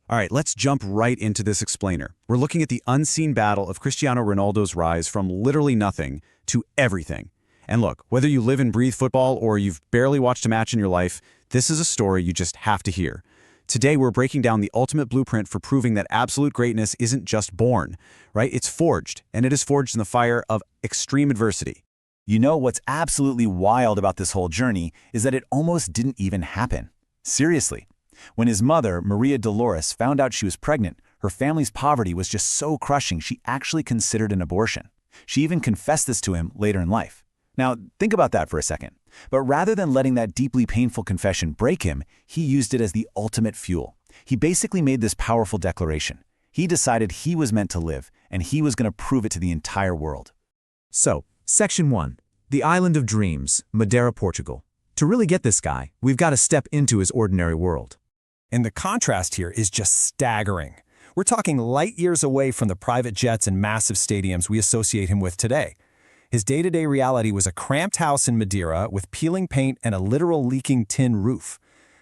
All right, let's jump right into this explainer. We're looking at the unseen battle of Cristiano Ronaldo's rise from literally nothing to everything. And look, whether you live and breathe football or you've barely watched a match in your life, this is a story you just have to hear. Today, we're breaking down the ultimate blueprint for proving that absolute greatness isn't just born, right? It's forged, and it is forged in the fire of extreme adversity. You know what's absolutely wild about this whole journey is that it almost didn't even happen. Seriously. When his mother, Maria Dolores, found out she was pregnant, her family's poverty was just so crushing she actually considered an abortion. She even confessed this to him later in life. Now, think about that for a second. But rather than letting that deeply painful confession break him, he used it as the ultimate fuel. He basically made this powerful declaration. He decided he was meant to live, and he was going to prove it to the entire world. So, Section 1. The Island of Dreams, Madeira, Portugal. To really get this guy, we've got to step into his ordinary world. And the contrast here is just staggering. We're talking light years away from the private jets and massive stadiums we associate him with today. His day-to-day reality was a cramped house in Madeira with peeling paint and a literal leaking tin roof.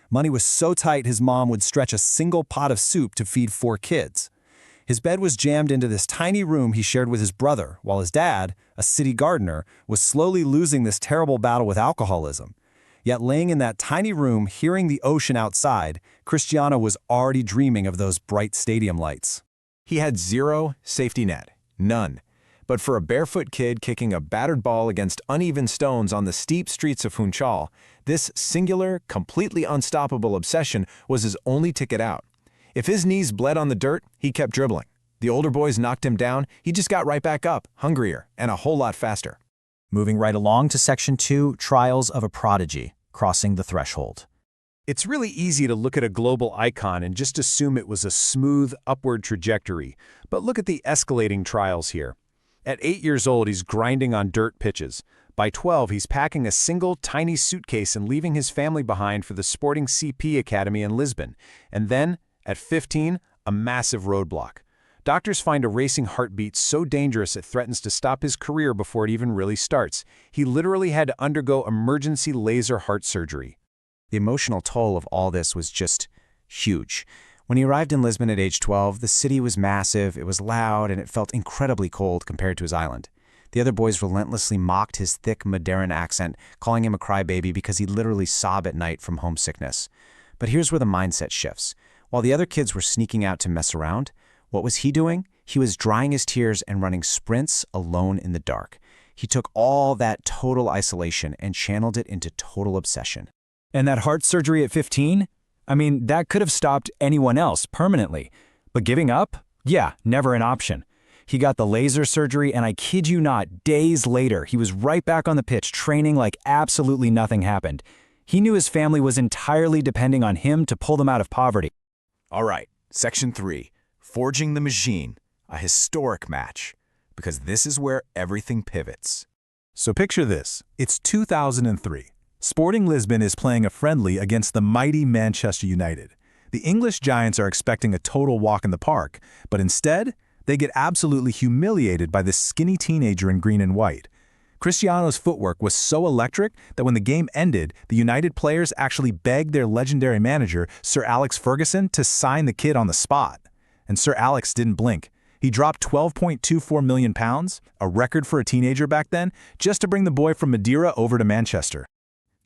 Money was so tight his mom would stretch a single pot of soup to feed 4 kids. His bed was jammed into this tiny room he shared with his brother, while his dad, a city gardener, was slowly losing this terrible battle with alcoholism. Yet laying in that tiny room, hearing the ocean outside, Cristiano was already dreaming of those bright stadium lights. He had zero safety net, none. But for a barefoot kid kicking a battered ball against uneven stones on the steep streets of Funchal, this singular, completely unstoppable obsession was his only ticket out. If his knees bled on the dirt, he kept dribbling. The older boys knocked him down, he just got right back up, hungrier, and a whole lot faster. Moving right along to Section 2, Trials of a Prodigy, Crossing the Threshold. It's really easy to look at a global icon and just assume it was a smooth, upward trajectory. But look at the escalating trials here. At 8 years old, he's grinding on dirt pitches. By 12, he's packing a single, tiny suitcase and leaving his family behind for the Sporting CP Academy in Lisbon. And then, at 15, a massive roadblock. Doctors find a racing heartbeat so dangerous it threatens to stop his career before it even really starts. He literally had to undergo emergency laser heart surgery. The emotional toll of all this was just huge. When he arrived in Lisbon at age 12, the city was massive, it was loud, and it felt incredibly cold compared to his island. The other boys relentlessly mocked his thick Madeiran accent, calling him a crybaby because he literally sobbed at night from homesickness. But here's where the mindset shifts. While the other kids were sneaking out to mess around, what was he doing? He was drying his tears and running sprints alone in the dark. He took all that total isolation and channeled it into total obsession. And that heart surgery at 15? I mean, that could have stopped anyone else permanently. But giving up? Yeah, never an option. He got the laser surgery, and I kid you not, days later, he was right back on the pitch training like absolutely nothing happened. He knew his family was entirely depending on him to pull them out of poverty. All right, Section 3, Forging the Machine, a historic match, because this is where everything pivots. So picture this. It's 2003. Sporting Lisbon is playing a friendly against the mighty Manchester United. The English Giants are expecting a total walk in the park, but instead, they get absolutely humiliated by this skinny teenager in green and white. Cristiano's footwork was so electric that when the game ended, the United players actually begged their legendary manager, Sir Alex Ferguson, to sign the kid on the spot. And Sir Alex didn't blink. He dropped £12.24 million, a record for a teenager back then, just to bring the boy from Madeira over to Manchester.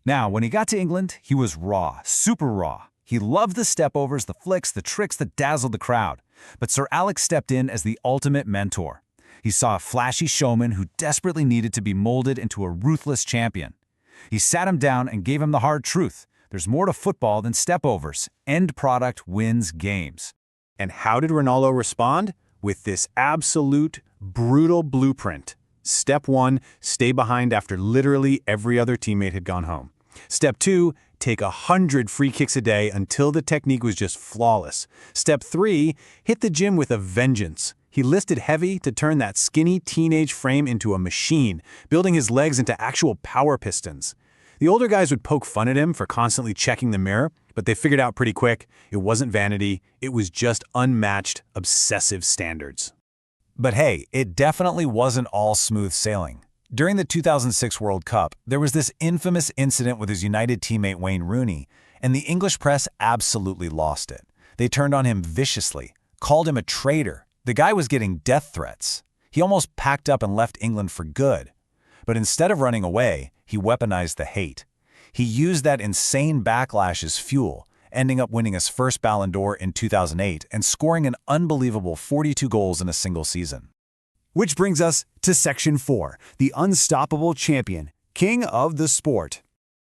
Now, when he got to England, he was raw, super raw. He loved the stepovers, the flicks, the tricks that dazzled the crowd. But Sir Alex stepped in as the ultimate mentor. He saw a flashy showman who desperately needed to be molded into a ruthless champion. He sat him down and gave him the hard truth. There's more to football than stepovers. End product wins games. And how did Ronaldo respond? With this absolute, brutal blueprint. Step 1, stay behind after literally every other teammate had gone home. Step 2, take 100 free kicks a day until the technique was just flawless. Step 3, hit the gym with a vengeance. He lifted heavy to turn that skinny teenage frame into a machine, building his legs into actual power pistons. The older guys would poke fun at him for constantly checking the mirror, but they figured out pretty quick it wasn't vanity, it was just unmatched, obsessive standards. But hey, it definitely wasn't all smooth sailing. During the 2006 World Cup, there was this infamous incident with his United teammate Wayne Rooney, and the English press absolutely lost it. They turned on him viciously, called him a traitor. The guy was getting death threats. He almost packed up and left England for good. But instead of running away, he weaponized the hate. He used that insane backlash as fuel, ending up winning his first Ballon d'Or in 2008 and scoring an unbelievable 42 goals in a single season. Which brings us to Section 4, the unstoppable champion, king of the sport.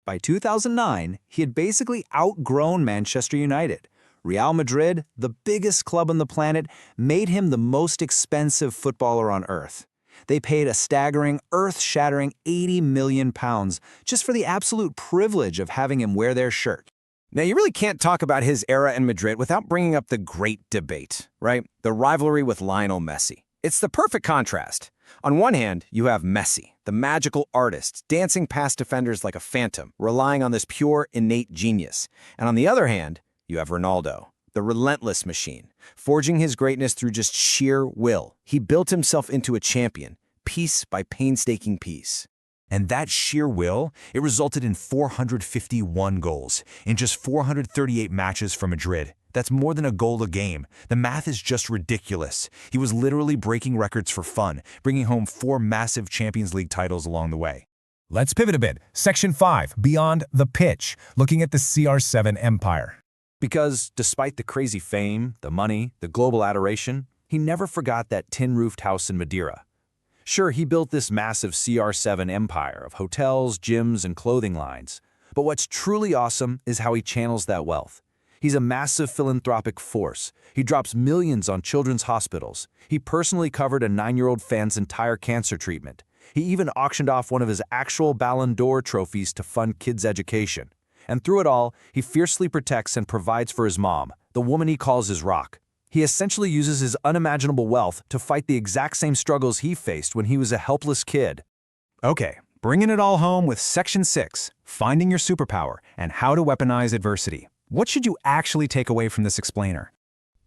By 2009, he had basically outgrown Manchester United. Real Madrid, the biggest club on the planet, made him the most expensive footballer on earth. They paid a staggering, earth-shattering £80 million just for the absolute privilege of having him wear their shirt. Now, you really can't talk about his era in Madrid without bringing up the great debate, right? The rivalry with Lionel Messi. It's the perfect contrast. On one hand, you have Messi, the magical artist, dancing past defenders like a phantom, relying on this pure, innate genius. And on the other hand, you have Ronaldo, the relentless machine, forging his greatness through just sheer will. He built himself into a champion, piece by painstaking piece. And that sheer will, it resulted in 451 goals in just 438 matches for Madrid. That's more than a goal a game. The math is just ridiculous. He was literally breaking records for fun, bringing home 4 massive Champions League titles along the way. Let's pivot a bit. Section 5, Beyond the Pitch, looking at the CR7 empire. Because despite the crazy fame, the money, the global adoration, he never forgot that tin-roofed house in Madeira. Sure, he built this massive CR7 empire of hotels, gyms, and clothing lines. But what's truly awesome is how he channels that wealth. He's a massive philanthropic force. He drops millions on children's hospitals. He personally covered a 9-year-old fan's entire cancer treatment. He even auctioned off one of his actual Ballon d'Or trophies to fund kids' education. And through it all, he fiercely protects and provides for his mom, the woman he calls his rock. He essentially uses his unimaginable wealth to fight the exact same struggles he faced when he was a helpless kid. Okay, bringing it all home with Section 6, Finding Your Superpower and How to Weaponize Adversity. What should you actually take away from this explainer?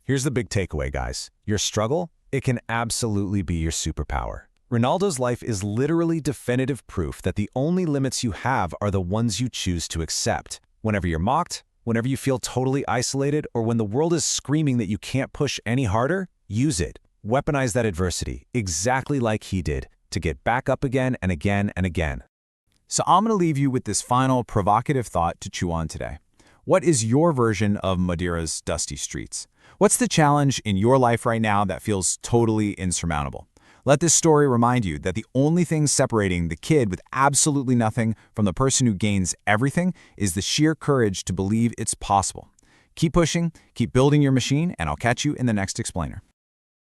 Here's the big takeaway, guys. Your struggle, it can absolutely be your superpower. Ronaldo's life is literally definitive proof that the only limits you have are the ones you choose to accept. Whenever you're mocked, whenever you feel totally isolated, or when the world is screaming that you can't push any harder, use it. Weaponize that adversity, exactly like he did, to get back up again and again and again. So I'm going to leave you with this final provocative thought to chew on today. What is your version of Madeira's dusty streets? What's the challenge in your life right now that feels totally insurmountable? Let this story remind you that the only thing separating the kid with absolutely nothing from the person who gains everything is the sheer courage to believe it's possible. Keep pushing, keep building your machine, and I'll catch you in the next explainer.